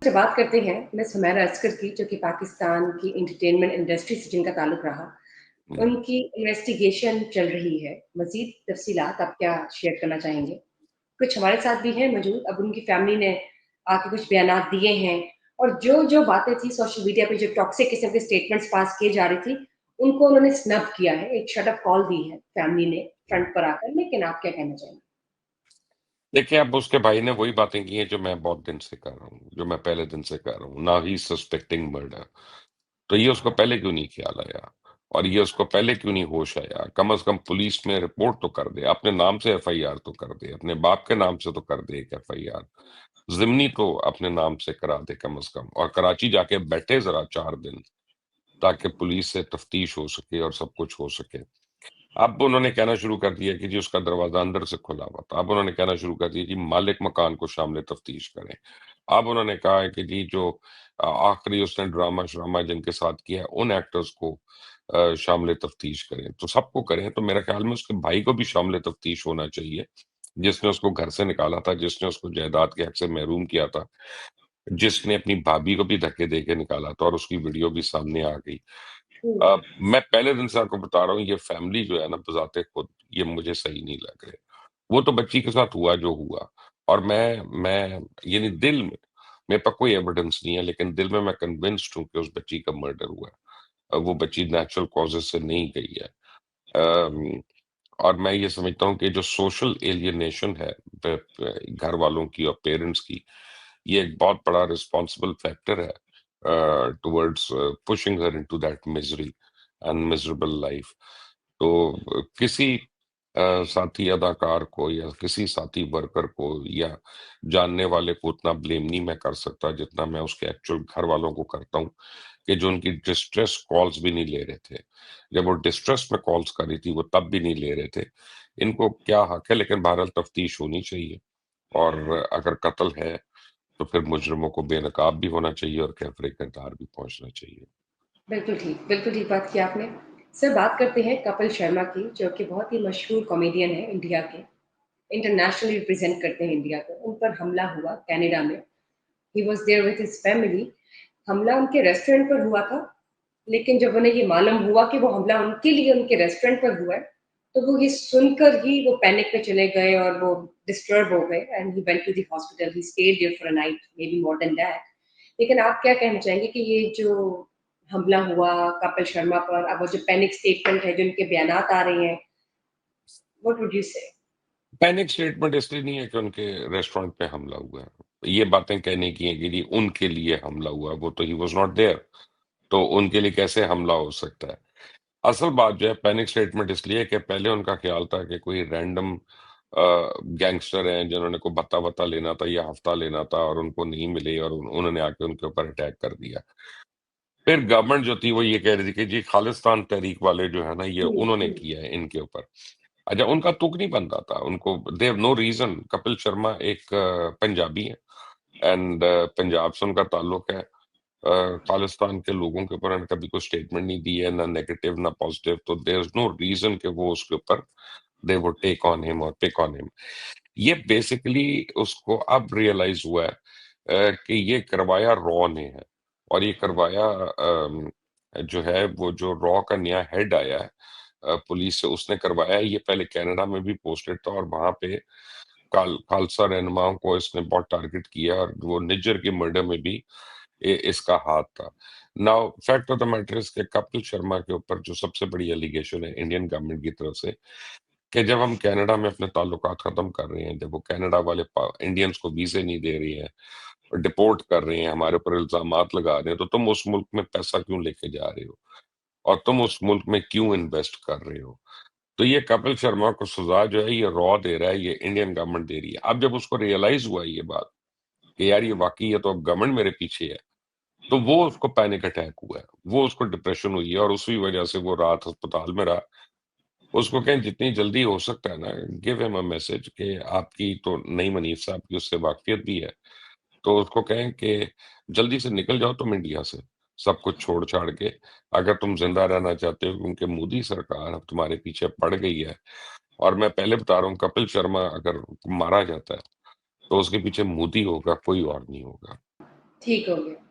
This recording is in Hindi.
से बात करते हैं मिस हुमैरा अस्कर की, जो कि पाकिस्तान की एंटरटेनमेंट इंडस्ट्री से जिनका ताल्लुक रहा। हुँ। उनकी इन्वेस्टिगेशन चल रही है। मज़ीद तफ़सीलात आप क्या शेयर करना चाहेंगे? कुछ हमारे साथ भी हैं मौजूद। अब उनकी फैमिली ने आके कुछ बयानात दिए हैं और जो-जो बातें थी सोशल मीडिया पे, जो टॉक्सिक किस्म के स्टेटमेंट्स पास किए जा रही थी, उनको उन्होंने स्नब किया है। एक शट अप कॉल दी है फैमिली ने फ्रंट पर आकर। लेकिन आप क्या कहना चाहेंगे? देखिए, अब उसके भाई ने वही बातें की हैं जो मैं बहुत दिन से कर रहा हूँ, जो मैं पहले दिन से कर रहा हूँ। Now he is suspecting murder. तो ये उसको पहले क्यों नहीं ख़्याल आया? और ये उसको पहले क्यों नहीं होश आया? कम से कम पुलिस में रिपोर्ट तो कर दे, अपने नाम से एफआईआर तो कर दे, अपने बाप के नाम से तो कर दे एक एफआईआर। ज़िमनी तो अपने नाम से करा दे कम से कम, और कराची जाके बैठे ज़रा 4 दिन, ताकि पुलिस से तफ्तीश हो सके और सब कुछ हो सके। अब उन्होंने कहना शुरू कर दिया कि जी उसका दरवाज़ा अंदर से खुला हुआ था। अब उन्होंने कहना शुरू कर दिया कि मालिक मकान को शामिल तफ्तीश करें। अब उन्होंने कहा है कि जी जो आखिरी उसने ड्रामा-श्रामा जिनके साथ किया है, उन एक्टर्स को शामिल तफ्तीश करें। तो सबको करें, तो मेरे ख़्याल में उसके भाई को भी शामिल तफ्तीश होना चाहिए, जिसने उसको घर से निकाला था, जिसने उसको जायदाद के हक से महरूम किया था, जिसने अपनी भाभी को भी धक्के दे के निकाला था और उसकी वीडियो भी सामने आ गई। हुँ, मैं पहले दिन से आपको बता रहा हूँ, ये फैमिली जो है ना बज़ाते खुद, ये मुझे सही नहीं लग रहे। वो तो बच्ची के साथ हुआ जो हुआ, और मैं यानी दिल में, मेरे पास कोई एविडेंस नहीं है, लेकिन दिल में मैं कन्विंस्ड हूँ कि उस बच्ची का मर्डर हुआ है। वो बच्ची नेचुरल कॉज़ेज़ से नहीं गई है। अम, और मैं ये समझता हूँ कि जो सोशल एलियनेशन है प प घर वालों की और पेरेंट्स की, ये एक बहुत बड़ा रिस्पॉन्सिबल फैक्टर है towards pushing her into that misery and miserable life. तो किसी साथी अदाकार को या किसी साथी वर्कर को या जानने वाले को उतना ब्लेम नहीं मैं कर सकता, जितना मैं उसके एक्चुअल घर वालों को करता हूँ, कि जो उनकी डिस्ट्रेस कॉल्स भी नहीं ले रहे थे। जब वो डिस्ट्रेस में कॉल्स कर रही थी, वो तब भी नहीं ले रहे थे। इनको क्या हक है, लेकिन बहरहाल तफ्तीश होनी चाहिए, और अगर कत्ल है, तो फिर मुजरिमों को बेनकाब भी होना चाहिए और कैफ़रे किरदार भी पहुँचना चाहिए। बिल्कुल ठीक बात की आपने। सर, बात करते हैं कपिल शर्मा की, जो कि बहुत ही मशहूर कॉमेडियन हैं इंडिया के। इंटरनेशनली रिप्रेजेंट करते हैं इंडिया को। उन पर हमला हुआ कनाडा में। He was there with his family. हमला उनके रेस्टोरेंट पर हुआ था, लेकिन जब उन्हें ये मालूम हुआ कि वो हमला उनके लिए उनके रेस्टोरेंट पर हुआ है, तो वो ये सुनकर ही वो पैनिक में चले गए और वो डिस्टर्ब हो गए and he went to the hospital. He stayed there for a night, maybe more than that. लेकिन आप क्या कहना चाहेंगे कि ये जो हमला हुआ कपिल शर्मा पर, अब वो जो पैनिक स्टेटमेंट है, जो उनके बयानात आ रहे हैं, व्हाट वुड यू से? पैनिक स्टेटमेंट इसलिए नहीं है कि उनके रेस्टोरेंट पे हमला हुआ है। ये बातें कहने की हैं कि जी उनके लिए हमला हुआ, वो तो ही वाज़ नॉट देयर, तो उनके लिए कैसे हमला हो सकता है? असल बात जो है, पैनिक स्टेटमेंट इसलिए है कि पहले उनका ख़्याल था कि कोई रैंडम गैंगस्टर हैं जिन्होंने को भत्ता-वत्ता लेना था या हफ्ता लेना था और उनको नहीं मिले, और उन्होंने आके उनके ऊपर अटैक कर दिया। फिर गवर्नमेंट जो थी वो ये कह रही थी कि जी खालिस्तान तहरीक वाले जो है ना, ये हुँ, उन्होंने हुँ। किया है इनके ऊपर। अच्छा, उनका तुक नहीं बनता था, उनको they have no reason. Kapil Sharma एक पंजाबी है, एंड पंजाब से उनका ताल्लुक है। खालिस्तान के लोगों के ऊपर उन्होंने कभी कोई स्टेटमेंट नहीं दी है, ना नेगेटिव ना पॉजिटिव, तो देयर इज़ नो रीज़न कि वो उसके ऊपर they would take on him और पिक ऑन हिम। ये बेसिकली उसको अब रियलाइज़ हुआ है कि ये करवाया रॉ ने है, और ये करवाया जो है वो जो रॉ का नया हेड आया है पुलिस से, उसने करवाया है। ये पहले कनाडा में भी पोस्टेड था, और वहाँ पे खालसा रहनुमाओं को इसने बहुत टारगेट किया, और वो निज्जर के मर्डर में भी इसका हाथ था। Now fact of the matter is कि कपिल शर्मा के ऊपर जो सबसे बड़ी एलिगेशन है इंडियन गवर्नमेंट की तरफ से, कि जब हम कनाडा में अपने ताल्लुकात खत्म कर रहे हैं, जब वो कनाडा वाले इंडियंस को वीजे नहीं दे रही हैं और डिपोर्ट कर रहे हैं, हमारे ऊपर इल्जामात लगा रहे हैं, तो तुम उस मुल्क में पैसा क्यों लेके जा रहे हो, और तुम उस मुल्क में क्यों इन्वेस्ट कर रहे हो? तो ये कपिल शर्मा को सजा जो है ये रॉ दे रहा है, ये इंडियन गवर्नमेंट दे रही है। अब जब उसको रियलाइज हुआ ये बात कि यार ये वाकई है, तो अब गवर्नमेंट मेरे पीछे है, तो वो उसको पैनिक अटैक हुआ है, वो उसको डिप्रेशन हुई है, और उसी वजह से वो रात अस्पताल में रहा। उसको कहें जितनी जल्दी हो सकता है ना, गिव हिम अ मैसेज कि आपकी तो नई मनीष साहब की उससे वाकफियत भी है, तो उसको कहें कि जल्दी से निकल जाओ तुम इंडिया से, सब कुछ छोड़-छाड़ के। अगर तुम ज़िंदा रहना चाहते हो, क्योंकि मोदी सरकार अब तुम्हारे पीछे पड़ गई है, और मैं पहले बता रहा हूँ, कपिल शर्मा अगर मारा जाता है, तो उसके पीछे मोदी होगा, कोई और नहीं होगा। ठीक हो गया।